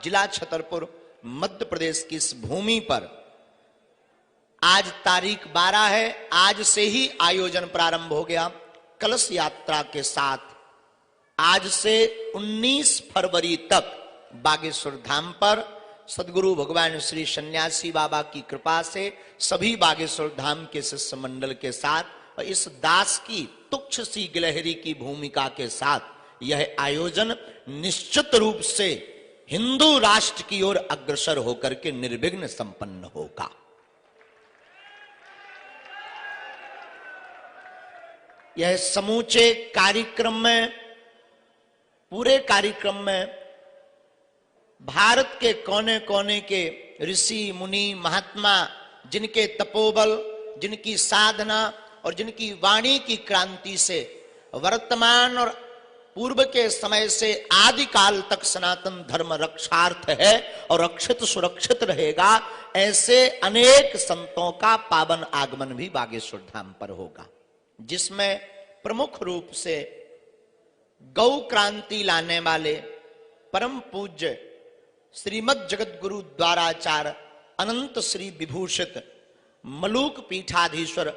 जिला छतरपुर, मध्य प्रदेश की इस भूमि पर आज तारीख 12 है। आज से ही आयोजन प्रारंभ हो गया कलश यात्रा के साथ। आज से 19 फरवरी तक बागेश्वर धाम पर सदगुरु भगवान श्री सन्यासी बाबा की कृपा से सभी बागेश्वर धाम के शिष्य मंडल के साथ और इस दास की तुच्छ सी गिलहरी की भूमिका के साथ यह आयोजन निश्चित रूप से हिंदू राष्ट्र की ओर अग्रसर होकर के निर्विघ्न संपन्न होगा। यह समूचे कार्यक्रम में, पूरे कार्यक्रम में भारत के कोने कोने के ऋषि मुनि महात्मा, जिनके तपोबल, जिनकी साधना और जिनकी वाणी की क्रांति से वर्तमान और पूर्व के समय से आदि काल तक सनातन धर्म रक्षार्थ है और रक्षित सुरक्षित रहेगा, ऐसे अनेक संतों का पावन आगमन भी बागेश्वर धाम पर होगा, जिसमें प्रमुख रूप से गौ क्रांति लाने वाले परम पूज्य श्रीमद जगत गुरु द्वाराचार्य अनंत श्री विभूषित मलूक पीठाधीश्वर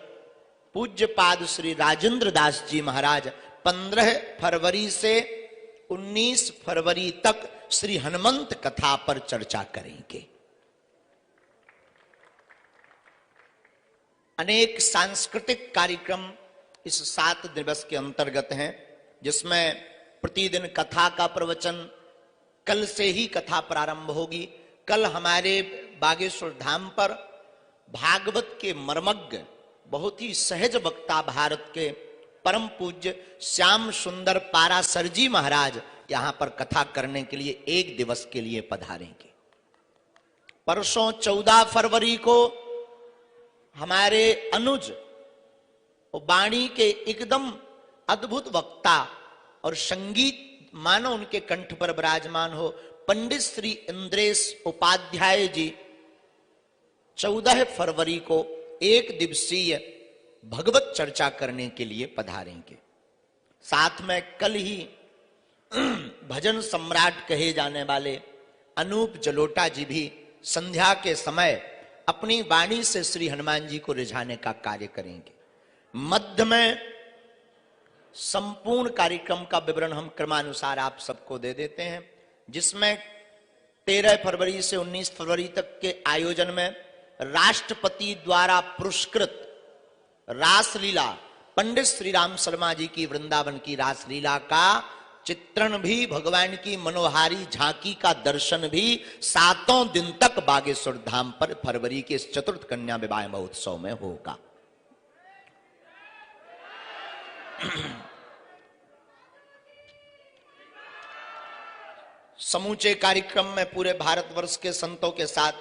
पूज्य पाद श्री राजेंद्र दास जी महाराज 15 फरवरी से 19 फरवरी तक श्री हनुमंत कथा पर चर्चा करेंगे। अनेक सांस्कृतिक कार्यक्रम इस 7 दिवस के अंतर्गत हैं, जिसमें प्रतिदिन कथा का प्रवचन, कल से ही कथा प्रारंभ होगी। कल हमारे बागेश्वर धाम पर भागवत के मर्मज्ञ, बहुत ही सहज वक्ता भारत के परम पूज्य श्याम सुंदर पारासर जी महाराज यहां पर कथा करने के लिए 1 दिवस के लिए पधारेंगे। परसों 14 फरवरी को हमारे अनुज वाणी के एकदम अद्भुत वक्ता और संगीत मानो उनके कंठ पर विराजमान हो, पंडित श्री इंद्रेश उपाध्याय जी 14 फरवरी को 1 दिवसीय भगवत चर्चा करने के लिए पधारेंगे। साथ में कल ही भजन सम्राट कहे जाने वाले अनूप जलोटा जी भी संध्या के समय अपनी वाणी से श्री हनुमान जी को रिझाने का कार्य करेंगे। मध्य में संपूर्ण कार्यक्रम का विवरण हम क्रमानुसार आप सबको दे देते हैं, जिसमें 13 फरवरी से 19 फरवरी तक के आयोजन में राष्ट्रपति द्वारा पुरस्कृत रासलीला, पंडित श्री राम शर्मा जी की वृंदावन की रासलीला का चित्रण भी, भगवान की मनोहारी झांकी का दर्शन भी 7 दिन तक बागेश्वर धाम पर फरवरी के इस चतुर्थ कन्या विवाह महोत्सव में होगा। समूचे कार्यक्रम में पूरे भारतवर्ष के संतों के साथ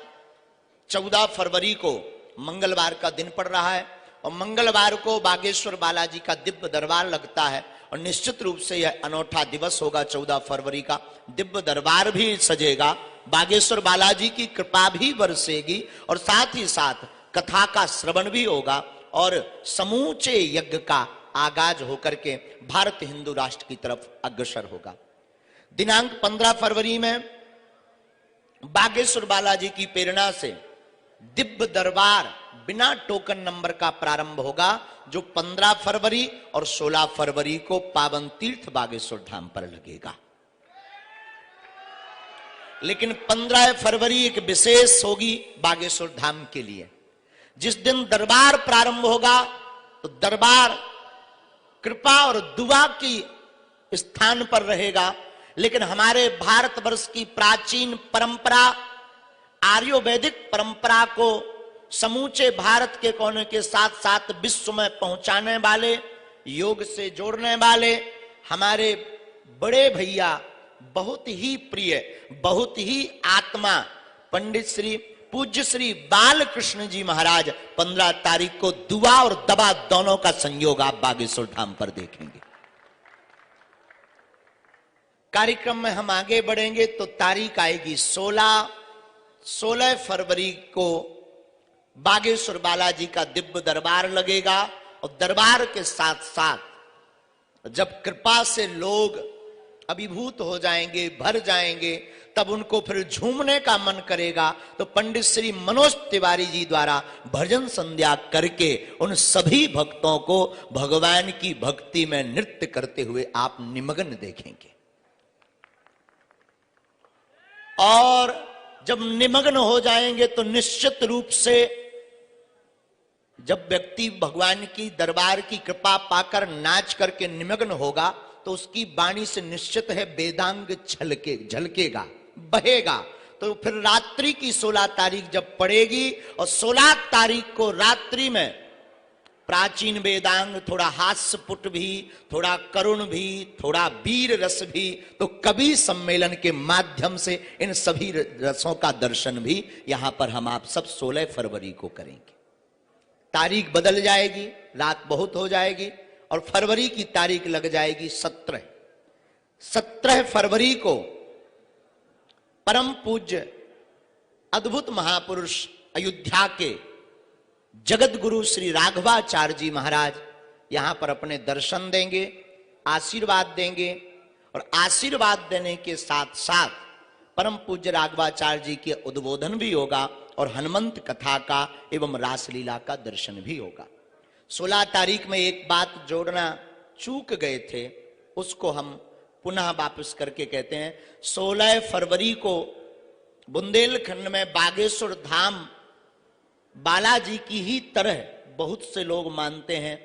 14 फरवरी को मंगलवार का दिन पड़ रहा है और मंगलवार को बागेश्वर बालाजी का दिव्य दरबार लगता है और निश्चित रूप से यह अनोखा दिवस होगा। 14 फरवरी का दिव्य दरबार भी सजेगा, बागेश्वर बालाजी की कृपा भी बरसेगी और साथ ही साथ कथा का श्रवण भी होगा और समूचे यज्ञ का आगाज होकर के भारत हिंदू राष्ट्र की तरफ अग्रसर होगा। दिनांक 15 फरवरी में बागेश्वर बालाजी की प्रेरणा से दिव्य दरबार बिना टोकन नंबर का प्रारंभ होगा, जो 15 फरवरी और 16 फरवरी को पावन तीर्थ बागेश्वर धाम पर लगेगा। लेकिन 15 फरवरी एक विशेष होगी बागेश्वर धाम के लिए। जिस दिन दरबार प्रारंभ होगा तो दरबार कृपा और दुआ की स्थान पर रहेगा, लेकिन हमारे भारतवर्ष की प्राचीन परंपरा, आर्योवैदिक परंपरा को समूचे भारत के कोने के साथ साथ विश्व में पहुंचाने वाले, योग से जोड़ने वाले हमारे बड़े भैया, बहुत ही प्रिय, बहुत ही आत्मा पंडित श्री पूज्य श्री बालकृष्ण जी महाराज 15 तारीख को दुआ और दवा दोनों का संयोग आप बागेश्वर धाम पर देखेंगे। कार्यक्रम में हम आगे बढ़ेंगे तो तारीख आएगी 16 फरवरी को बागेश्वर बालाजी का दिव्य दरबार लगेगा और दरबार के साथ साथ जब कृपा से लोग अभिभूत हो जाएंगे, भर जाएंगे, तब उनको फिर झूमने का मन करेगा। तो पंडित श्री मनोज तिवारी जी द्वारा भजन संध्या करके उन सभी भक्तों को भगवान की भक्ति में नृत्य करते हुए आप निमग्न देखेंगे। और जब निमग्न हो जाएंगे तो निश्चित रूप से जब व्यक्ति भगवान की दरबार की कृपा पाकर नाच करके निमग्न होगा तो उसकी वाणी से निश्चित है वेदांग झलकेगा, बहेगा। तो फिर रात्रि की 16 तारीख जब पड़ेगी और 16 तारीख को रात्रि में प्राचीन वेदांग, थोड़ा हास्यपुट भी, थोड़ा करुण भी, थोड़ा वीर रस भी, तो कवि सम्मेलन के माध्यम से इन सभी रसों का दर्शन भी यहां पर हम आप सब 16 फरवरी को करेंगे। तारीख बदल जाएगी, रात बहुत हो जाएगी और फरवरी की तारीख लग जाएगी 17 फरवरी को परम पूज्य अद्भुत महापुरुष अयोध्या के जगत गुरु श्री राघवाचार्य जी महाराज यहां पर अपने दर्शन देंगे, आशीर्वाद देंगे। और आशीर्वाद देने के साथ साथ परम पूज्य राघवाचार्य जी के उद्बोधन भी होगा और हनुमंत कथा का एवं रासलीला का दर्शन भी होगा। 16 तारीख में एक बात जोड़ना चूक गए थे, उसको हम पुनः वापस करके कहते हैं। 16 फरवरी को बुंदेलखंड में बागेश्वर धाम बालाजी की ही तरह बहुत से लोग मानते हैं।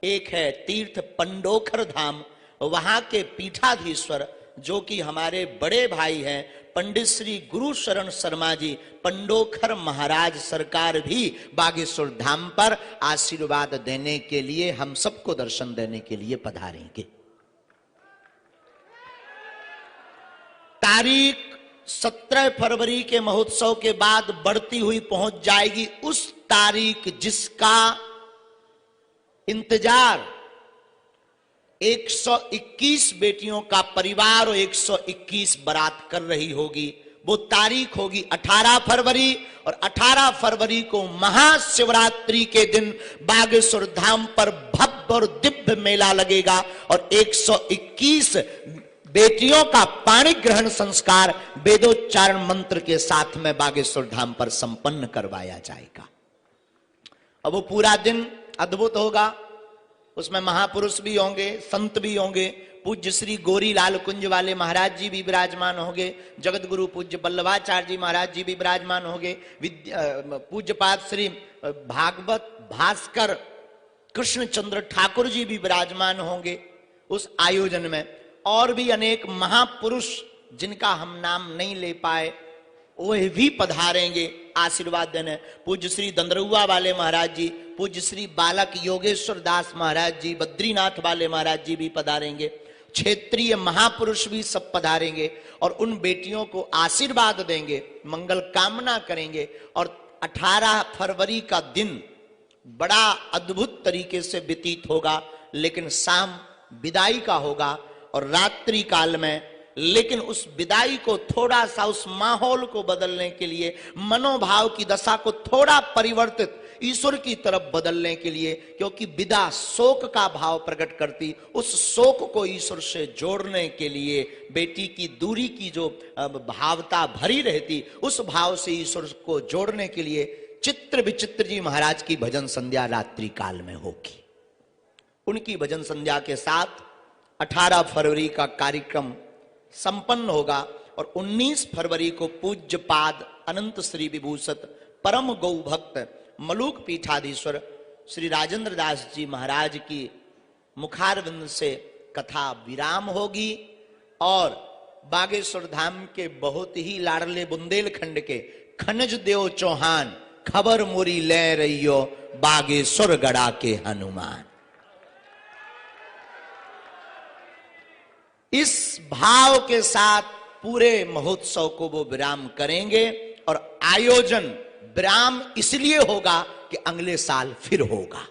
एक है तीर्थ पंडोखर धाम, वहां के पीठाधीश्वर जो कि हमारे बड़े भाई हैं पंडित श्री गुरु शरण शर्मा जी पंडोखर महाराज सरकार भी बागेश्वर धाम पर आशीर्वाद देने के लिए, हम सबको दर्शन देने के लिए पधारेंगे। तारीख 17 फरवरी के महोत्सव के बाद बढ़ती हुई पहुंच जाएगी उस तारीख जिसका इंतजार 121 बेटियों का परिवार और 121 बारात कर रही होगी। वो तारीख होगी 18 फरवरी और 18 फरवरी को महाशिवरात्रि के दिन बागेश्वर धाम पर भव्य और दिव्य मेला लगेगा और 121 बेटियों का पाणी ग्रहण संस्कार वेदोच्चारण मंत्र के साथ में बागेश्वर धाम पर संपन्न करवाया जाएगा। अब वो पूरा दिन अद्भुत होगा, उसमें महापुरुष भी होंगे, संत भी होंगे। पूज्य श्री गोरी लाल कुंज वाले महाराज जी भी विराजमान होंगे, जगत गुरु पूज्य वल्लभाचार्य जी महाराज जी भी विराजमान होंगे, पूज्यपाद श्री भागवत भास्कर कृष्णचंद्र ठाकुर जी भी विराजमान होंगे उस आयोजन में। और भी अनेक महापुरुष जिनका हम नाम नहीं ले पाए वह भी पधारेंगे आशीर्वाद देने। पूज्य श्री दंदरुआ वाले महाराज जी, पूज्य श्री बालक योगेश्वर दास महाराज जी, बद्रीनाथ वाले महाराज जी भी पधारेंगे, क्षेत्रीय महापुरुष भी सब पधारेंगे और उन बेटियों को आशीर्वाद देंगे, मंगल कामना करेंगे। और 18 फरवरी का दिन बड़ा अद्भुत तरीके से व्यतीत होगा, लेकिन शाम विदाई का होगा और रात्रि काल में, लेकिन उस विदाई को थोड़ा सा उस माहौल को बदलने के लिए, मनोभाव की दशा को थोड़ा परिवर्तित ईश्वर की तरफ बदलने के लिए, क्योंकि विदा शोक का भाव प्रकट करती, उस शोक को ईश्वर से जोड़ने के लिए, बेटी की दूरी की जो भावता भरी रहती उस भाव से ईश्वर को जोड़ने के लिए चित्र विचित्र जी महाराज की भजन संध्या रात्रि काल में होगी। उनकी भजन संध्या के साथ 18 फरवरी का कार्यक्रम संपन्न होगा और 19 फरवरी को पूज्य पाद अनंत श्री विभूषित परम गौ भक्त मलूक पीठाधीश्वर श्री राजेंद्र दास जी महाराज की मुखारविंद से कथा विराम होगी और बागेश्वर धाम के बहुत ही लाडले बुंदेलखंड के खनिज देव चौहान खबर मोरी ले रहियो बागेश्वर गड़ा के हनुमान, इस भाव के साथ पूरे महोत्सव को वो विराम करेंगे। और आयोजन विराम इसलिए होगा कि अगले साल फिर होगा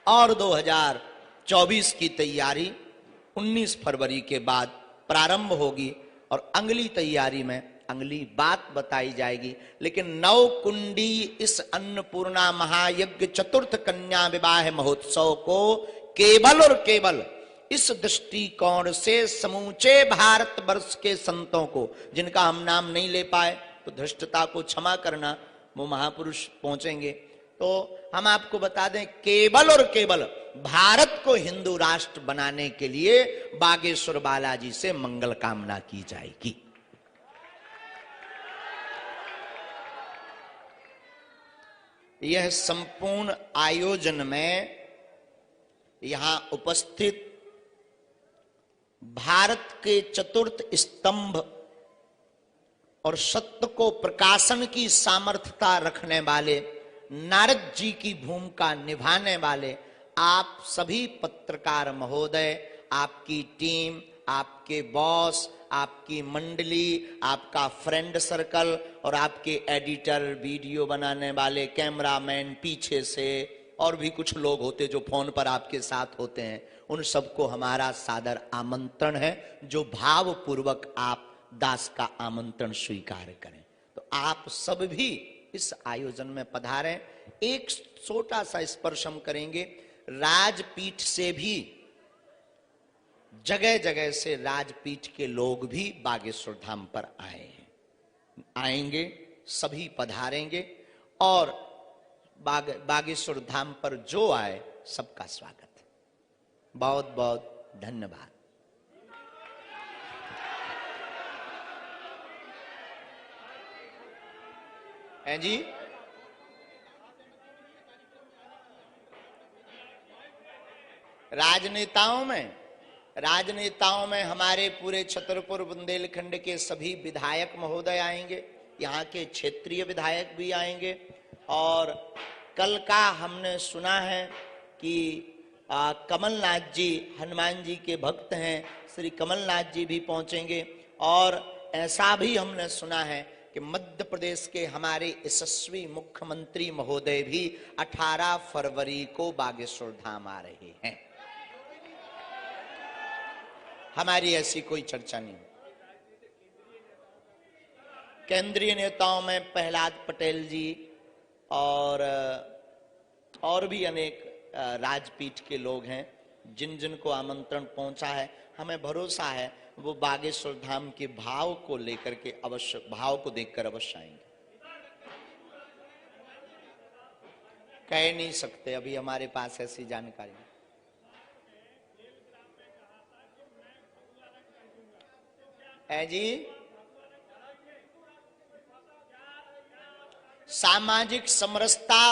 और 2024 की तैयारी 19 फरवरी के बाद प्रारंभ होगी और अगली तैयारी में अगली बात बताई जाएगी। लेकिन नव कुंडी इस अन्नपूर्णा महायज्ञ चतुर्थ कन्या विवाह महोत्सव को केवल और केवल इस दृष्टिकोण से समूचे भारतवर्ष के संतों को, जिनका हम नाम नहीं ले पाए तो धृष्टता को क्षमा करना, वो महापुरुष पहुंचेंगे। तो हम आपको बता दें, केवल और केवल भारत को हिंदू राष्ट्र बनाने के लिए बागेश्वर बालाजी से मंगल कामना की जाएगी। यह संपूर्ण आयोजन में यहां उपस्थित भारत के चतुर्थ स्तंभ और सत्य को प्रकाशन की सामर्थ्यता रखने वाले, नारद जी की भूमिका निभाने वाले आप सभी पत्रकार महोदय, आपकी टीम, आपके बॉस, आपकी मंडली, आपका फ्रेंड सर्कल और आपके एडिटर, वीडियो बनाने वाले, कैमरामैन पीछे से, और भी कुछ लोग होते जो फोन पर आपके साथ होते हैं, उन सबको हमारा सादर आमंत्रण है, जो भावपूर्वक आप दास का आमंत्रण स्वीकार करें। तो आप सब भी इस आयोजन में पधारें। एक छोटा सा स्पर्श हम करेंगे, राजपीठ से भी, जगह जगह से राजपीठ के लोग भी बागेश्वर धाम पर आएंगे, सभी पधारेंगे और बागेश्वर धाम पर जो आए सबका स्वागत है। बहुत बहुत धन्यवाद। हैं जी, राजनेताओं में हमारे पूरे छतरपुर बुंदेलखंड के सभी विधायक महोदय आएंगे, यहाँ के क्षेत्रीय विधायक भी आएंगे। और कल का हमने सुना है कि कमलनाथ जी, हनुमान जी के भक्त हैं, श्री कमलनाथ जी भी पहुंचेंगे। और ऐसा भी हमने सुना है कि मध्य प्रदेश के हमारे यशस्वी मुख्यमंत्री महोदय भी 18 फरवरी को बागेश्वर धाम आ रहे हैं। हमारी ऐसी कोई चर्चा नहीं। केंद्रीय नेताओं में प्रहलाद पटेल जी और भी अनेक राजपीठ के लोग हैं, जिन जिन को आमंत्रण पहुंचा है। हमें भरोसा है वो बागेश्वर धाम के भाव को लेकर के अवश्य, भाव को देखकर अवश्य आएंगे। कह नहीं सकते, अभी हमारे पास ऐसी जानकारी। है जी, सामाजिक समरसता,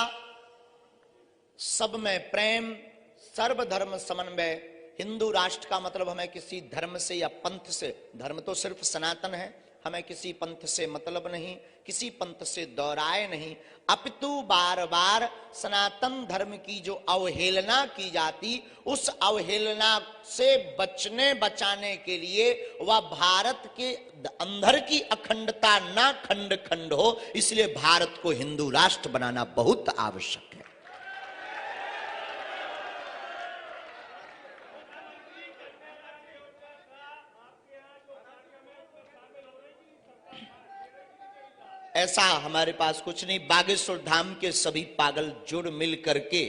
सब में प्रेम, सर्वधर्म समन्वय। हिंदू राष्ट्र का मतलब हमें किसी धर्म से या पंथ से, धर्म तो सिर्फ सनातन है, हमें किसी पंथ से मतलब नहीं, किसी पंथ से दौराए नहीं, अपितु बार बार सनातन धर्म की जो अवहेलना की जाती, उस अवहेलना से बचाने के लिए वह भारत के अंदर की अखंडता ना खंड खंड हो, इसलिए भारत को हिंदू राष्ट्र बनाना बहुत आवश्यक है। ऐसा हमारे पास कुछ नहीं। बागेश्वर धाम के सभी पागल जुड़ मिल करके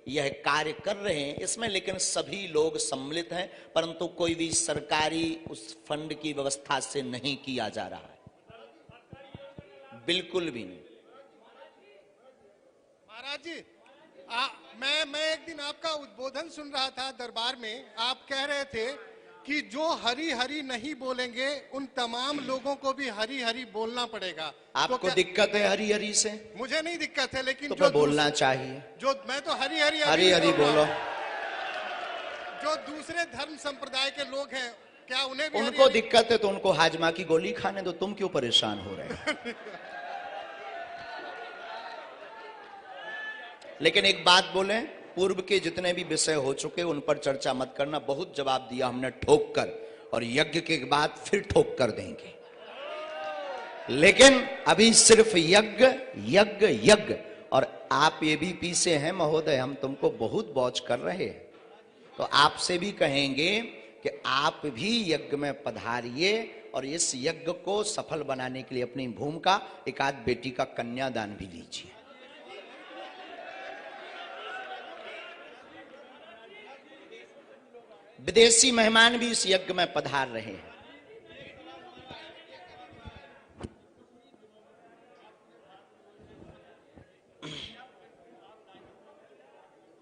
यह कार्य कर रहे हैं इसमें, लेकिन सभी लोग सम्मिलित हैं, परंतु कोई भी सरकारी उस फंड की व्यवस्था से नहीं किया जा रहा है, बिल्कुल भी नहीं। महाराज जी, मैं एक दिन आपका उद्बोधन सुन रहा था दरबार में। आप कह रहे थे कि जो हरी हरी नहीं बोलेंगे उन तमाम लोगों को भी हरी हरी बोलना पड़ेगा। आपको तो दिक्कत है हरी हरी से? मुझे नहीं दिक्कत है, लेकिन तो जो बोलना चाहिए, जो मैं तो हरी हरी बोलो। जो दूसरे धर्म संप्रदाय के लोग हैं, क्या उन्हें भी उनको दिक्कत है तो उनको हाजमा की गोली खाने दो, तुम क्यों परेशान हो रहे हो? लेकिन एक बात बोले, पूर्व के जितने भी विषय हो चुके उन पर चर्चा मत करना। बहुत जवाब दिया हमने ठोक कर, और यज्ञ के बाद फिर ठोक कर देंगे। लेकिन अभी सिर्फ यज्ञ यज्ञ यज्ञ। और आप ये भी पीछे हैं महोदय, हम तुमको बहुत वॉच कर रहे हैं, तो आपसे भी कहेंगे कि आप भी यज्ञ में पधारिए और इस यज्ञ को सफल बनाने के लिए अपनी भूमिका, एक आध बेटी का कन्यादान भी लीजिए। विदेशी मेहमान भी इस यज्ञ में पधार रहे हैं।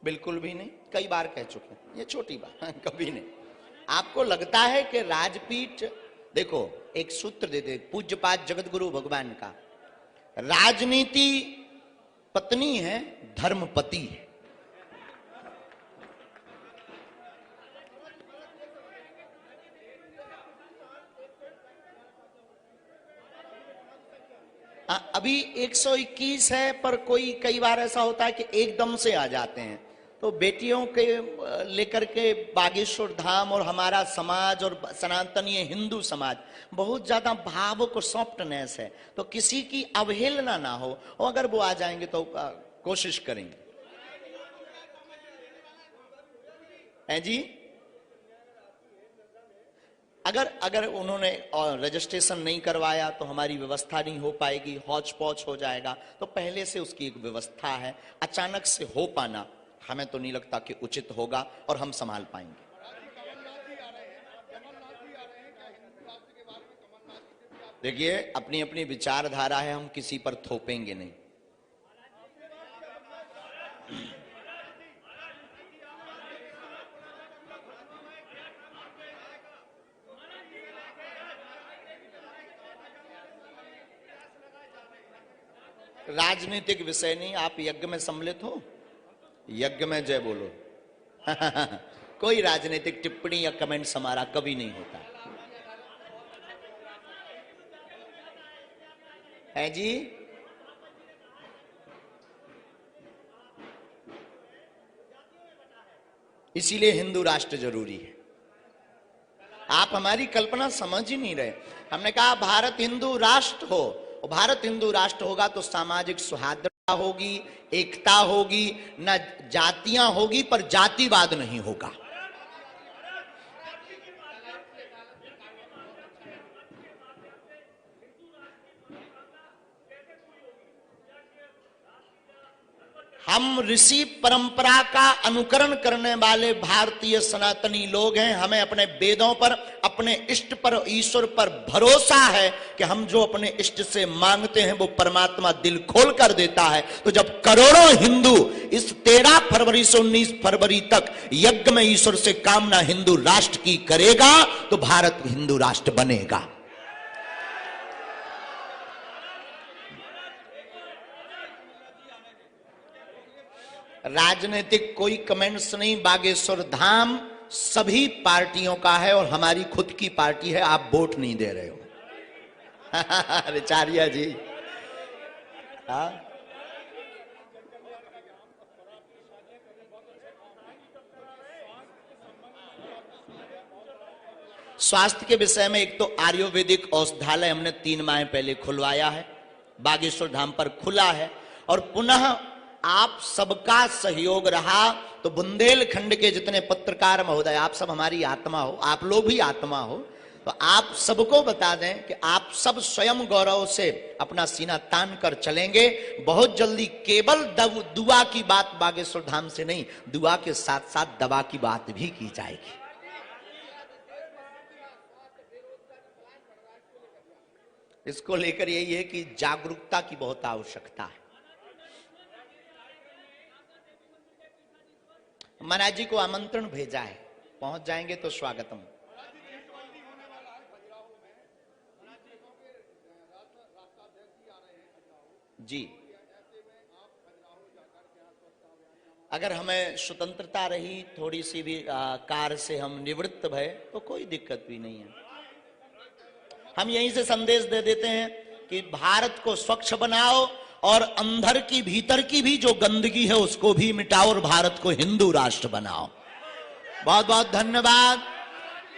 बिल्कुल भी नहीं, कई बार कह चुके हैं, ये छोटी बात कभी नहीं। आपको लगता है कि राजपीठ, देखो एक सूत्र देते पूज्यपाद जगतगुरु भगवान का, राजनीति पत्नी है, धर्म पति है। अभी 121 है, पर कोई कई बार ऐसा होता है कि एकदम से आ जाते हैं, तो बेटियों के लेकर के बागेश्वर धाम और हमारा समाज और सनातनीय हिंदू समाज बहुत ज्यादा भावुक और सॉफ्टनेस है, तो किसी की अवहेलना ना हो, और अगर वो आ जाएंगे तो कोशिश करेंगे। हैं जी, अगर उन्होंने रजिस्ट्रेशन नहीं करवाया तो हमारी व्यवस्था नहीं हो पाएगी, हौच पौच हो जाएगा, तो पहले से उसकी एक व्यवस्था है। अचानक से हो पाना हमें तो नहीं लगता कि उचित होगा और हम संभाल पाएंगे। देखिए, अपनी अपनी विचारधारा है, हम किसी पर थोपेंगे नहीं। राजनीतिक विषय नहीं, आप यज्ञ में सम्मिलित हो, यज्ञ में जय बोलो। कोई राजनीतिक टिप्पणी या कमेंट्स हमारा कभी नहीं होता है जी। इसीलिए हिंदू राष्ट्र जरूरी है। आप हमारी कल्पना समझ ही नहीं रहे। हमने कहा भारत हिंदू राष्ट्र हो, और भारत हिंदू राष्ट्र होगा तो सामाजिक सौहार्दता होगी, एकता होगी, न जातियां होगी, पर जातिवाद नहीं होगा। हम ऋषि परंपरा का अनुकरण करने वाले भारतीय सनातनी लोग हैं। हमें अपने वेदों पर, अपने इष्ट पर, ईश्वर पर भरोसा है कि हम जो अपने इष्ट से मांगते हैं वो परमात्मा दिल खोल कर देता है। तो जब करोड़ों हिंदू इस 13 फरवरी से 19 फरवरी तक यज्ञ में ईश्वर से कामना हिंदू राष्ट्र की करेगा तो भारत हिंदू राष्ट्र बनेगा। राजनीतिक कोई कमेंट्स नहीं। बागेश्वर धाम सभी पार्टियों का है और हमारी खुद की पार्टी है। आप वोट नहीं दे रहे हो। रिचारिया जी, हाँ, स्वास्थ्य के विषय में एक तो आयुर्वेदिक औषधालय हमने 3 माह पहले खुलवाया है, बागेश्वर धाम पर खुला है। और पुनः आप सबका सहयोग रहा तो बुंदेलखंड के जितने पत्रकार महोदय, आप सब हमारी आत्मा हो, आप लोग भी आत्मा हो, तो आप सबको बता दें कि आप सब स्वयं गौरव से अपना सीना तान कर चलेंगे। बहुत जल्दी केवल दुआ की बात बागेश्वर धाम से नहीं, दुआ के साथ साथ दवा की बात भी की जाएगी। इसको लेकर यही है कि जागरूकता की बहुत आवश्यकता है। महाराज जी को आमंत्रण भेजा है, पहुंच जाएंगे तो स्वागतम। जी, अगर हमें स्वतंत्रता रही, थोड़ी सी भी कार्य से हम निवृत्त भय तो कोई दिक्कत भी नहीं है। हम यहीं से संदेश दे देते हैं कि भारत को स्वच्छ बनाओ और अंदर की भीतर की भी जो गंदगी है उसको भी मिटाओ और भारत को हिंदू राष्ट्र बनाओ। बहुत बहुत धन्यवाद।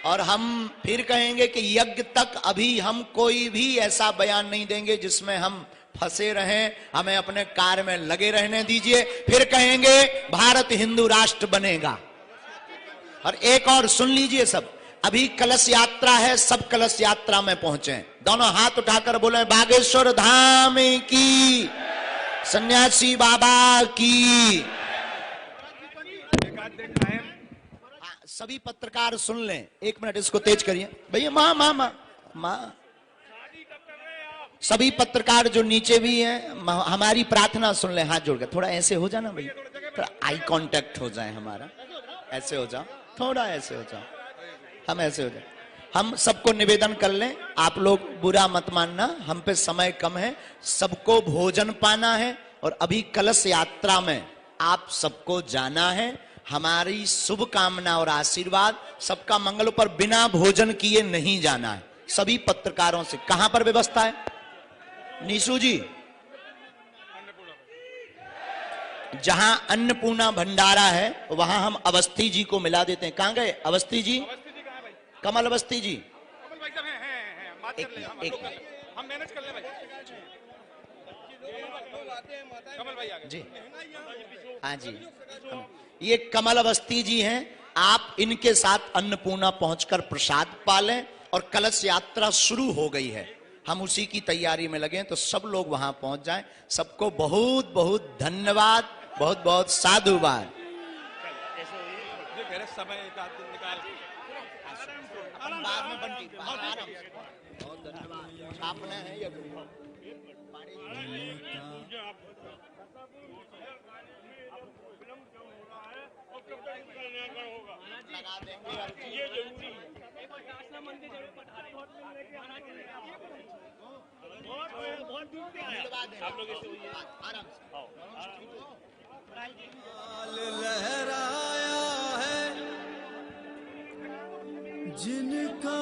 और हम फिर कहेंगे कि यज्ञ तक अभी हम कोई भी ऐसा बयान नहीं देंगे जिसमें हम फंसे रहें। हमें अपने कार्य में लगे रहने दीजिए। फिर कहेंगे भारत हिंदू राष्ट्र बनेगा। और एक और सुन लीजिए सब, अभी कलश यात्रा है, सब कलश यात्रा में पहुंचे, दोनों हाथ उठाकर बोले बागेश्वर धाम की, सन्यासी बाबा की। सभी पत्रकार सुन लें, 1 मिनट इसको तेज करिए भैया। माँ माँ माँ माँ, सभी पत्रकार जो नीचे भी हैं, हमारी प्रार्थना सुन लें, हाथ जोड़कर। थोड़ा ऐसे हो जाना भैया, थोड़ा आई कांटेक्ट हो जाए हमारा, ऐसे हो जाओ, थोड़ा ऐसे हो जाओ, हम ऐसे हो जाए। हम सबको निवेदन कर लें, आप लोग बुरा मत मानना, हम पे समय कम है, सबको भोजन पाना है और अभी कलश यात्रा में आप सबको जाना है। हमारी शुभकामना और आशीर्वाद, सबका मंगल पर बिना भोजन किए नहीं जाना है। सभी पत्रकारों से कहां पर व्यवस्था है नीशू जी? जहां अन्नपूर्णा भंडारा है वहां हम अवस्थी जी को मिला देते हैं। कहां गए अवस्थी जी? कमल अवस्थी जी, हम मैनेज कर ले भाई। कमल भाई आ गए जी। हाँ जी, ये कमल अवस्थी जी हैं। आप इनके साथ अन्नपूर्णा पहुंचकर प्रसाद पालें और कलश यात्रा शुरू हो गई है, हम उसी की तैयारी में लगे, तो सब लोग वहां पहुंच जाएं। सबको बहुत बहुत धन्यवाद, बहुत बहुत साधुवाद। मेरे समय एक आध दिन निकाल बाद में बंटी, बहुत धन्यवाद। आपने है ये लगा देंगे ये जरूरी है। बहुत दूर से आया आप लोग, ऐसे आराम से। लहराया है जिनका